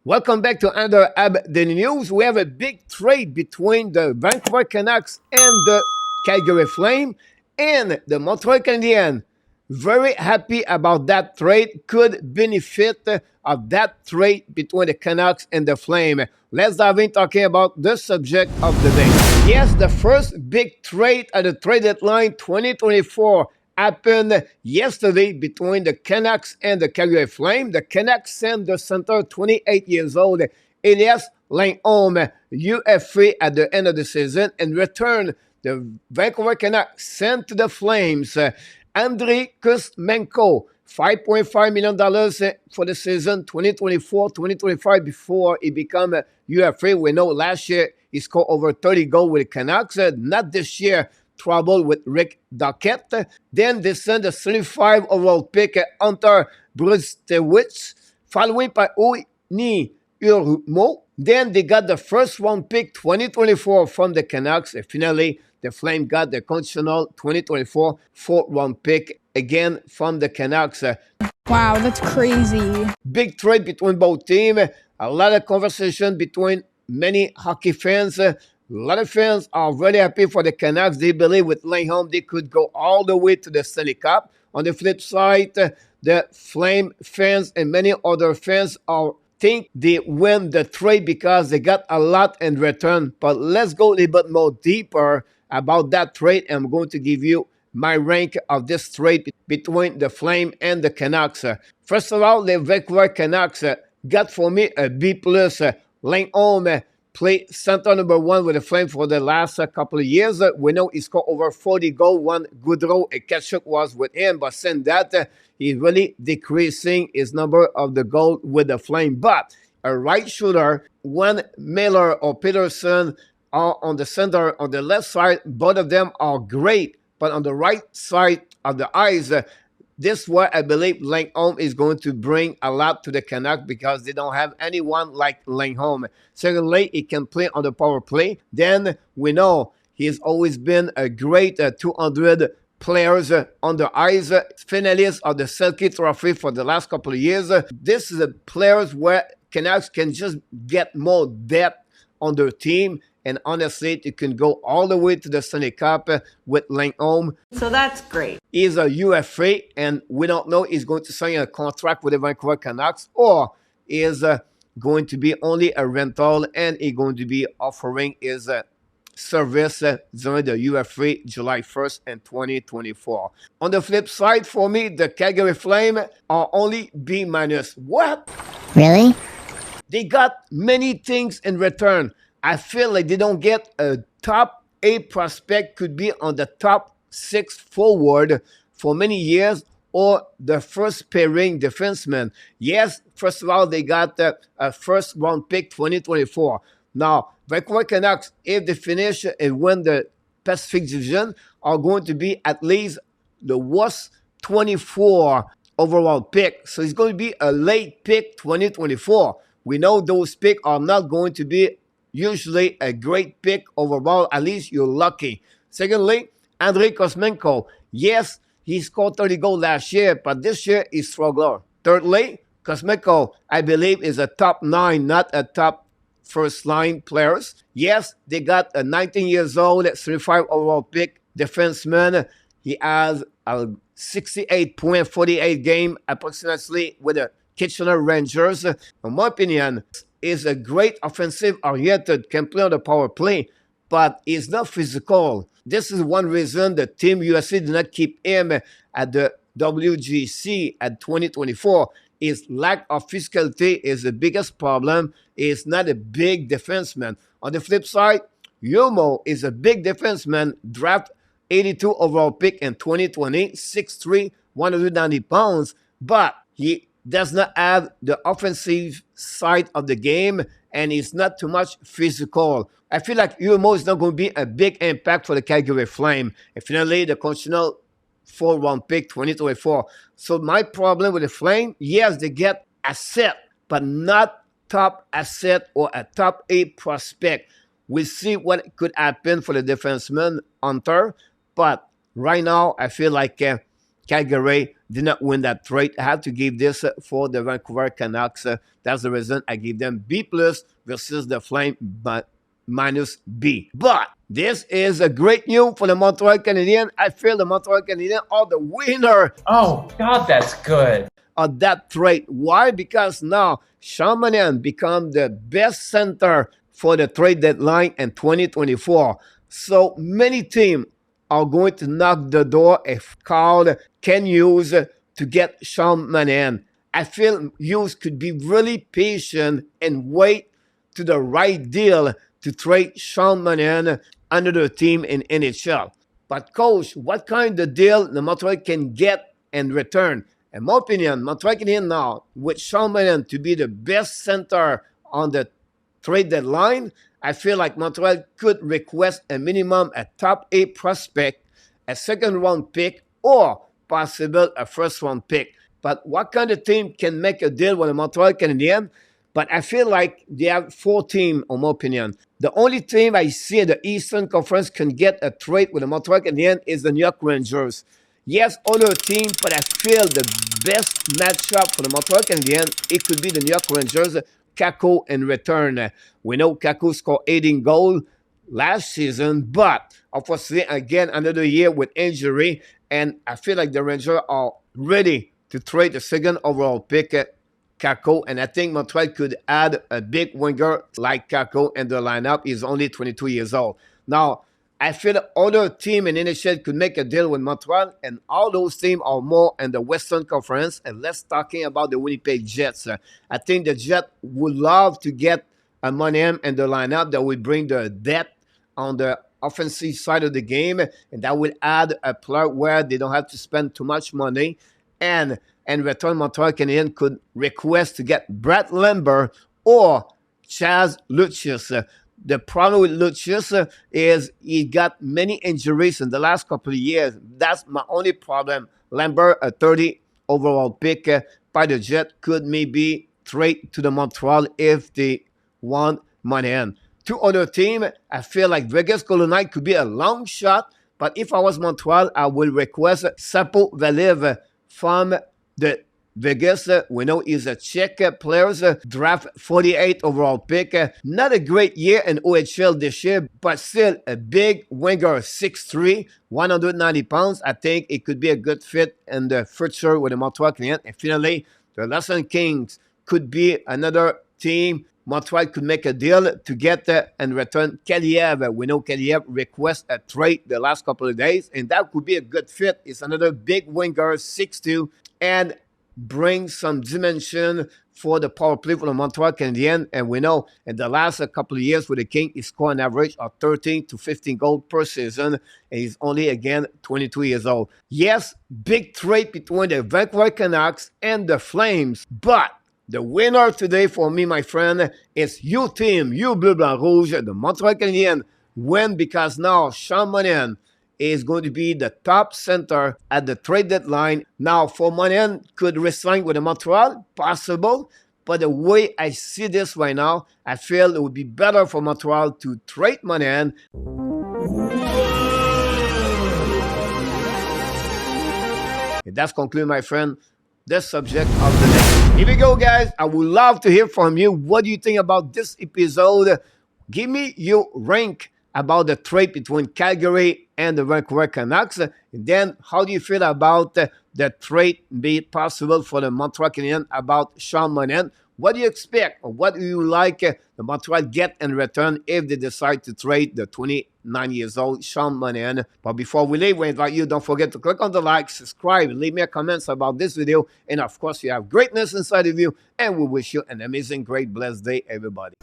Welcome back to another Ab Daily News. We have a big trade between the Vancouver Canucks and the Calgary Flame and the Montreal Canadiens. Very happy about that trade. Could benefit of that trade between the Canucks and the Flame. Let's dive in talking about the subject of the day. Yes, the first big trade at the trade deadline 2024 happened yesterday between the Canucks and the Calgary Flame. The Canucks sent the center, 28 years old, Elias Lindholm, UFA at the end of the season. In return, the Vancouver Canucks sent to the Flames Andrei Kuzmenko, $5.5 million for the season 2024-2025 before he became a UFA. We know last year he scored over 30 goals with the Canucks. Not this year. Trouble with Rick Duckett. Then they sent a 35 overall pick Hunter Brzustewicz, following by Juni Jurmo. Then they got the first round pick 2024 from the Canucks. And finally, the Flame got the conditional 2024 fourth round pick again from the Canucks. Wow, that's crazy. Big trade between both teams. A lot of conversation between many hockey fans. A lot of fans are very happy for the Canucks. They believe with Lindholm they could go all the way to the Stanley Cup. On the flip side, the Flame fans and many other fans think they win the trade because they got a lot in return. But let's go a little bit more deeper about that trade. I'm going to give you my rank of this trade between the Flame and the Canucks. First of all, the Vancouver Canucks got for me a B+. Lindholm played center number one with the Flame for the last couple of years. We know he scored over 40 goals. One good row, a catch-up was with him. But since that, he's really decreasing his number of the goals with the Flame. But a right shooter, when Miller or Peterson are on the center, on the left side, both of them are great. But on the right side of the ice, this is where I believe Lindholm is going to bring a lot to the Canucks because they don't have anyone like Lindholm. Secondly, he can play on the power play. Then we know he's always been a great 200 players on the ice, finalist of the Selke Trophy for the last couple of years. This is a players where Canucks can just get more depth on their team. And honestly, you can go all the way to the Stanley Cup with Lindholm. So that's great. He's a UFA, and we don't know he's going to sign a contract with the Vancouver Canucks or is going to be only a rental and he's going to be offering his service during the UFA July 1st and 2024. On the flip side, for me, the Calgary Flame are only B-. What? Really? They got many things in return. I feel like they don't get a top 8 prospect, could be on the top 6 forward for many years, or the first pairing defenseman. Yes, first of all, they got a first round pick 2024. Now, Vancouver Canucks, if they finish and win the Pacific Division, are going to be at least the worst 24 overall pick. So it's going to be a late pick 2024. We know those picks are not going to be usually a great pick overall. At least you're lucky. Secondly, Andrei Kuzmenko. Yes, he scored 30 goals last year, but this year he's struggled. Thirdly, Kuzmenko, I believe, is a top 9, not a top first-line players. Yes, they got a 19 years old, 35 overall pick defenseman. He has a 68.48 game approximately with the Kitchener Rangers. In my opinion, is a great offensive-oriented, can play on the power play, but is not physical. This is one reason the Team USA did not keep him at the WGC at 2024. His lack of physicality is the biggest problem. He is not a big defenseman. On the flip side, Jurmo is a big defenseman, draft 82 overall pick in 2020, 6'3", 190 pounds, but he does not have the offensive side of the game, and he's not too much physical. I feel like Jurmo is not going to be a big impact for the Calgary Flame. And finally, the conditional 4-round pick 2024. So my problem with the Flame, yes, they get asset, but not top asset or a top 8 prospect. We'll see what could happen for the defenseman Hunter, but right now I feel like Calgary did not win that trade. I have to give this for the Vancouver Canucks. That's the reason I give them B plus versus the Flame, but minus B. But this is a great news for the Montreal Canadiens. I feel the Montreal Canadiens are the winner. Oh, God, that's good. Of that trade. Why? Because now Sean Monahan become the best center for the trade deadline in 2024. So many teams are going to knock the door if Carl can use to get Sean Monahan. I feel Hughes could be really patient and wait to the right deal to trade Sean Monahan under the team in NHL. But coach, what kind of deal the Montreal can get in return? In my opinion, Montreal Canadiens now, with Sean Monahan to be the best center on the trade deadline, I feel like Montreal could request a minimum a top 8 prospect, a second-round pick, or possible a first-round pick. But what kind of team can make a deal with the Montreal Canadiens? But I feel like they have 4 teams, in my opinion. The only team I see in the Eastern Conference can get a trade with the Montreal Canadiens is the New York Rangers. Yes, other team, but I feel the best matchup for the Montreal Canadiens, it could be the New York Rangers, Kako in return. We know Kako scored 18 goals last season, but obviously, again, another year with injury, and I feel like the Rangers are ready to trade the second overall pick, Kako, and I think Montreal could add a big winger like Kako in the lineup. He's only 22 years old. Now, I feel other team in NHL could make a deal with Montreal, and all those teams are more in the Western Conference. And let's talking about the Winnipeg Jets. I think the Jets would love to get a Monahan in the lineup that would bring the depth on the offensive side of the game, and that will add a player where they don't have to spend too much money. And in return, Montreal Canadiens could request to get Brett Lambert or Chaz Lucius. The problem with Lucius is he got many injuries in the last couple of years. That's my only problem. Lambert, a 30 overall pick by the Jets, could maybe trade to the Montreal if they want Monahan. 2 other teams, I feel like Vegas Golden Knights could be a long shot, but if I was Montreal, I will request Sapo Valiv from the Vegas. We know he's a Czech player, draft 48 overall pick. Not a great year in OHL this year, but still a big winger, 6'3", 190 pounds. I think it could be a good fit in the future with the Montreal Canadiens. And finally, the Los Angeles Kings could be another team. Montreal could make a deal to get in return Kaliev. We know Kaliev requests a trade the last couple of days, and that could be a good fit. It's another big winger, 6'2", and bring some dimension for the power play for the Montreal Canadiens. And we know in the last couple of years with the King, he scored an average of 13 to 15 goals per season. And he's only, again, 22 years old. Yes, big trade between the Vancouver Canucks and the Flames. But the winner today for me, my friend, is you team, you Bleu Blanc Rouge, the Montreal Canadiens win because now Sean Monahan is going to be the top center at the trade deadline. Now, for Monahan could resign with the Montreal, possible. But the way I see this right now, I feel it would be better for Montreal to trade Monahan. And that's concluded, my friend, the subject of the day. Here we go, guys. I would love to hear from you. What do you think about this episode? Give me your rank about the trade between Calgary and the Vancouver Canucks. And then how do you feel about the trade be possible for the Montreal Canadiens about Sean Monahan? What do you expect? Or what do you like the Montreal get in return if they decide to trade the 29 years old Sean Monahan? But before we leave, we invite you, don't forget to click on the like, subscribe, leave me a comments about this video. And of course, you have greatness inside of you. And we wish you an amazing, great, blessed day, everybody.